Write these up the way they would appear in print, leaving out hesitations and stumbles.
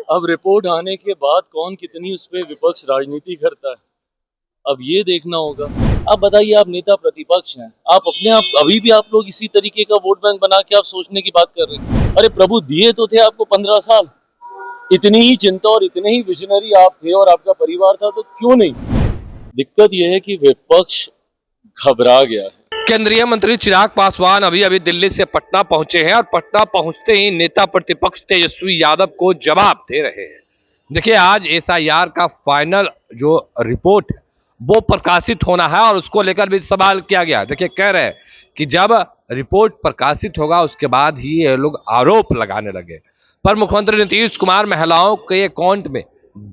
अब रिपोर्ट आने के बाद कौन कितनी उस पर विपक्ष राजनीति करता है, अब ये देखना होगा। आप बताइए, आप नेता प्रतिपक्ष हैं, आप अपने आप अभी भी आप लोग इसी तरीके का वोट बैंक बना के आप सोचने की बात कर रहे हैं। अरे प्रभु, दिए तो थे आपको 15 साल, इतनी ही चिंता और इतने ही विजनरी आप थे और आपका परिवार था, तो क्यों नहीं। दिक्कत यह है कि विपक्ष घबरा गया है। केंद्रीय मंत्री चिराग पासवान अभी अभी दिल्ली से पटना पहुंचे हैं और पटना पहुंचते ही नेता प्रतिपक्ष तेजस्वी यादव को जवाब दे रहे हैं। देखिए, आज एसआईआर का फाइनल जो रिपोर्ट है वो प्रकाशित होना है और उसको लेकर भी सवाल किया गया। देखिए, कह रहे हैं कि जब रिपोर्ट प्रकाशित होगा उसके बाद ही ये लोग आरोप लगाने लगे। पर मुख्यमंत्री नीतीश कुमार महिलाओं के अकाउंट में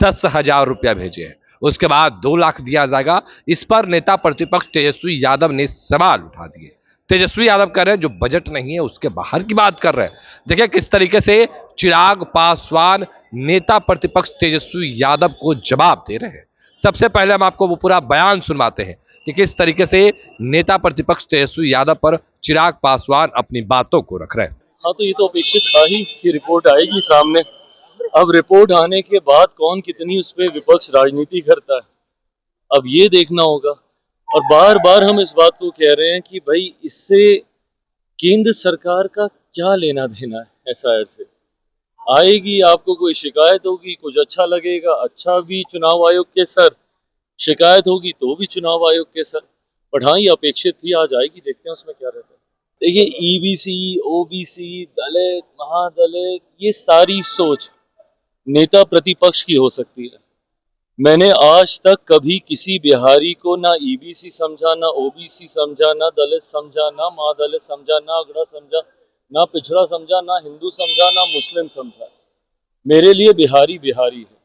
10,000 रुपया भेजे हैं, उसके बाद 2 लाख दिया जाएगा। इस पर नेता प्रतिपक्ष तेजस्वी यादव ने सवाल उठा दिए। तेजस्वी यादव कह रहे हैं जो बजट नहीं है उसके बाहर की बात कर रहे हैं। देखिए किस तरीके से चिराग पासवान नेता प्रतिपक्ष तेजस्वी यादव को जवाब दे रहे हैं। सबसे पहले हम आपको वो पूरा बयान सुनवाते हैं कि किस तरीके से नेता प्रतिपक्ष तेजस्वी यादव पर चिराग पासवान अपनी बातों को रख रहे हैं। हाँ, तो ये तो अपेक्षित था ही कि रिपोर्ट आएगी सामने। अब रिपोर्ट आने के बाद कौन कितनी उस पर विपक्ष राजनीति करता है, अब ये देखना होगा। और बार बार हम इस बात को कह रहे हैं कि भाई इससे केंद्र सरकार का क्या लेना देना है। एसआईआर से आएगी, आपको कोई शिकायत होगी, कुछ अच्छा लगेगा, अच्छा भी चुनाव आयोग के सर, शिकायत होगी तो भी चुनाव आयोग के सर। बट हाँ, ये अपेक्षित थी, आज आएगी, देखते हैं उसमें क्या रहता है। देखिए, ईबीसी, ओबीसी, दलित, महादलित, ये सारी सोच नेता प्रतिपक्ष की हो सकती है। मैंने आज तक कभी किसी बिहारी को ना ईबीसी समझा, ना ओबीसी समझा, ना दलित समझा, ना महादलित समझा, ना अगड़ा समझा, ना पिछड़ा समझा, ना हिंदू समझा, ना मुस्लिम समझा। मेरे लिए बिहारी बिहारी है।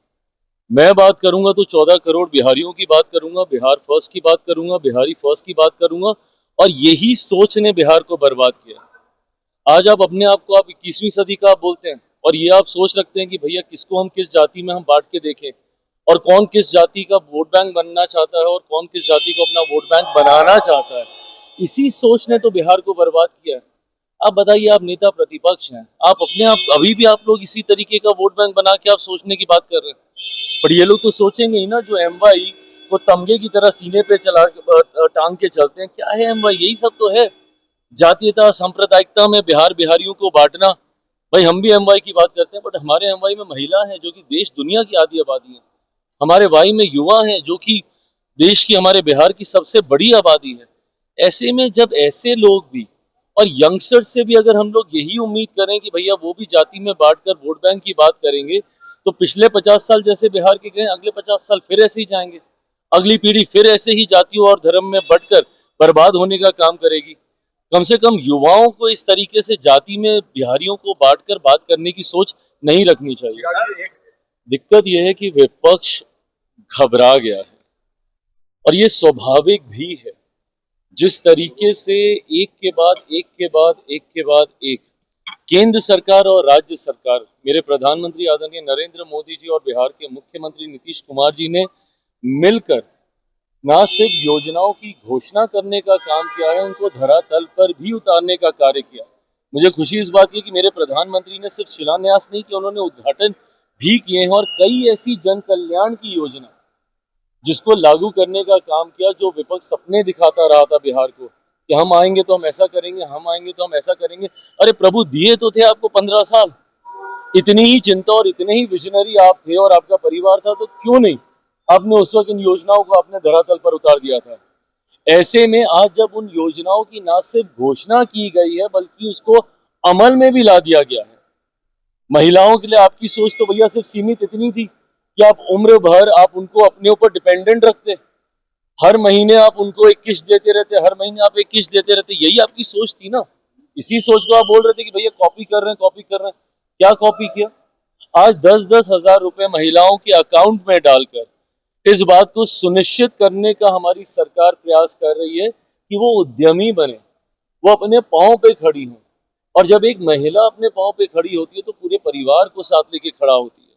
मैं बात करूंगा तो 14 करोड़ बिहारियों की बात करूंगा, बिहार फर्स्ट की बात करूंगा, बिहारी फर्स्ट की बात करूंगा। और यही सोच ने बिहार को बर्बाद किया। आज आप अपने आप को आप 21वीं सदी का आप बोलते हैं और ये आप सोच रखते हैं कि भैया किसको हम किस जाति में हम बांट के देखें और कौन किस जाति का वोट बैंक बनना चाहता है और कौन किस जाति को अपना वोट बैंक बनाना चाहता है। इसी सोच ने तो बिहार को बर्बाद किया है। आप बताइए, आप नेता प्रतिपक्ष हैं, आप अपने आप अभी भी आप लोग इसी तरीके का वोट बैंक बना के आप सोचने की बात कर रहे हैं। पर ये लोग तो सोचेंगे ही ना, जो एमवाई को तमगे की तरह सीने पे चला टांग के चलते हैं। क्या है एमवाई? यही सब तो है, जातीयता सांप्रदायिकता में बिहार बिहारियों को बांटना। भाई हम भी एमवाई की बात करते हैं, बट हमारे एमवाई में महिला है जो कि देश दुनिया की आधी आबादी है। हमारे वाई में युवा हैं जो कि देश की, हमारे बिहार की सबसे बड़ी आबादी है। ऐसे में जब ऐसे लोग भी और यंगस्टर से भी अगर हम लोग यही उम्मीद करें कि भैया वो भी जाति में बांटकर वोट बैंक की बात करेंगे, तो पिछले 50 साल जैसे बिहार के गए, अगले 50 साल फिर ऐसे ही जाएंगे। अगली पीढ़ी फिर ऐसे ही जातियों और धर्म में बंटकर बर्बाद होने का काम करेगी। कम से कम युवाओं को इस तरीके से जाति में बिहारियों को बांटकर बात करने की सोच नहीं रखनी चाहिए। दिक्कत यह है कि विपक्ष घबरा गया है और ये स्वाभाविक भी है। जिस तरीके से एक के बाद एक के बाद एक के बाद एक केंद्र सरकार और राज्य सरकार, मेरे प्रधानमंत्री आदरणीय नरेंद्र मोदी जी और बिहार के मुख्यमंत्री नीतीश कुमार जी ने मिलकर ना सिर्फ योजनाओं की घोषणा करने का काम किया है, उनको धरातल पर भी उतारने का कार्य किया। मुझे खुशी इस बात की कि मेरे प्रधानमंत्री ने सिर्फ शिलान्यास नहीं किया, उन्होंने उद्घाटन भी किए हैं और कई ऐसी जन कल्याण की योजना जिसको लागू करने का काम किया, जो विपक्ष सपने दिखाता रहा था बिहार को कि हम आएंगे तो हम ऐसा करेंगे, हम आएंगे तो हम ऐसा करेंगे। अरे प्रभु, दिए तो थे आपको 15 साल, इतनी ही चिंता और इतने ही विजनरी आप थे और आपका परिवार था, तो क्यों नहीं आपने उस वक्त इन योजनाओं को अपने धरातल पर उतार दिया था। ऐसे में आज जब उन योजनाओं की ना सिर्फ घोषणा की गई है बल्कि उसको अमल में भी ला दिया गया है। महिलाओं के लिए आपकी सोच तो भैया सिर्फ सीमित इतनी थी कि आप उम्र भर आप उनको अपने ऊपर डिपेंडेंट रखते, हर महीने आप उनको एक किस्त देते रहते, हर महीने आप एक किस्त देते रहते, यही आपकी सोच थी ना। इसी सोच को आप बोल रहे थे कि भैया कॉपी कर रहे हैं, कॉपी कर रहे हैं। क्या कॉपी किया? आज 10-10 हजार रुपए महिलाओं के अकाउंट में डालकर इस बात को सुनिश्चित करने का हमारी सरकार प्रयास कर रही है कि वो उद्यमी बने, वो अपने पांव पे खड़ी हो। और जब एक महिला अपने पांव पे खड़ी होती है तो पूरे परिवार को साथ लेके खड़ा होती है।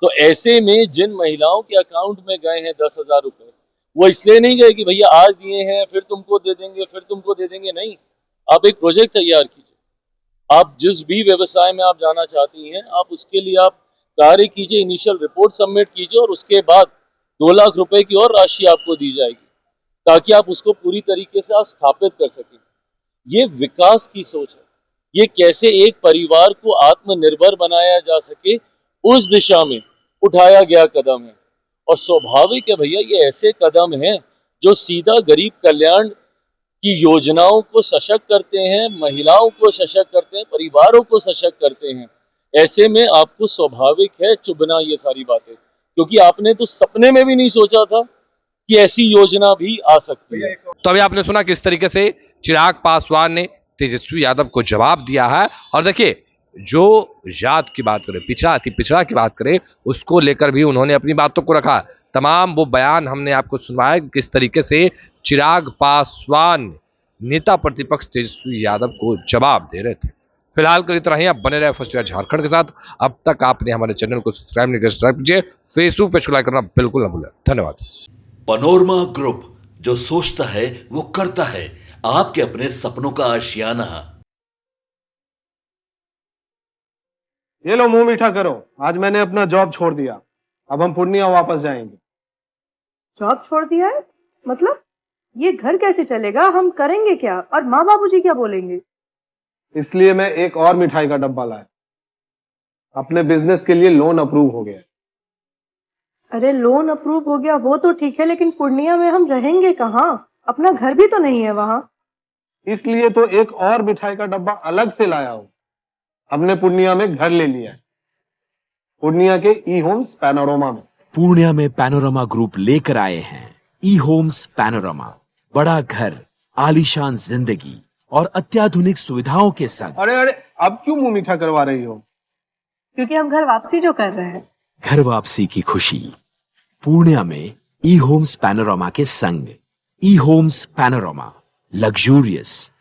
तो ऐसे में जिन महिलाओं के अकाउंट में गए हैं 10,000 रुपए, वो इसलिए नहीं गए कि भैया आज दिए हैं फिर तुमको दे देंगे, फिर तुमको दे देंगे। नहीं, आप एक प्रोजेक्ट तैयार कीजिए। आप जिस भी व्यवसाय में आप जाना चाहती हैं, आप उसके लिए आप कार्य कीजिए, इनिशियल रिपोर्ट सबमिट कीजिए और उसके बाद 2 लाख रुपए की और राशि आपको दी जाएगी ताकि आप उसको पूरी तरीके से आप स्थापित कर सकें। ये विकास की सोच है, ये कैसे एक परिवार को आत्मनिर्भर बनाया जा सके उस दिशा में उठाया गया कदम है। और स्वाभाविक है भैया, ये ऐसे कदम हैं जो सीधा गरीब कल्याण की योजनाओं को सशक्त करते हैं, महिलाओं को सशक्त करते हैं, परिवारों को सशक्त करते हैं। ऐसे में आपको स्वाभाविक है चुभना ये सारी बातें, क्योंकि आपने तो सपने में भी नहीं सोचा था कि ऐसी योजना भी आ सकती है। तो अभी आपने सुना किस तरीके से चिराग पासवान ने तेजस्वी यादव को जवाब दिया है। और देखिए, जो जात की बात करें, पिछड़ा अति पिछड़ा की बात करें, उसको लेकर भी उन्होंने अपनी बातों को रखा। तमाम वो बयान हमने आपको सुनवाया कि किस तरीके से चिराग पासवान नेता प्रतिपक्ष तेजस्वी यादव को जवाब दे रहे थे। फिलहाल कर इतना ही। आप बने रहे फर्स्ट ईयर झारखंड के साथ। अब तक आपने हमारे चैनल को सब्सक्राइब नहीं किया, सब्सक्राइब कीजिए। फेसबुक पेज को लाइक करना बिल्कुल ना भूलें। धन्यवाद। पनोरमा ग्रुप, जो सोचता है वो करता है। आपके अपने सपनों का आशियाना। ये लो मुंह मीठा करो, आज मैंने अपना जॉब छोड़ दिया। अब हम पूर्णिया वापस जाएंगे। जॉब छोड़ दिया है? मतलब ये घर कैसे चलेगा? हम करेंगे क्या? और माँ बाबूजी क्या बोलेंगे? इसलिए मैं एक और मिठाई का डब्बा लाया। अपने बिजनेस के लिए लोन अप्रूव हो गया। अरे लोन अप्रूव हो गया वो तो ठीक है, लेकिन पूर्णिया में हम रहेंगे कहाँ? अपना घर भी तो नहीं है वहाँ। इसलिए तो एक और मिठाई का डब्बा अलग से लाया हूँ। हमने पूर्णिया में घर ले लिया है, पूर्णिया के ई होम्स पैनोरमा में। पूर्णिया में पैनोरमा ग्रुप लेकर आए हैं ई होम्स पैनोरमा। बड़ा घर, आलीशान जिंदगी और अत्याधुनिक सुविधाओं के संग। अरे अरे, अब क्यों मुंह मीठा करवा रही हो? क्योंकि हम घर वापसी जो कर रहे हैं। घर वापसी की खुशी पूर्णिया में ई होम्स पैनोरमा के संग। ई होम्स पैनोरमा, लग्जूरियस,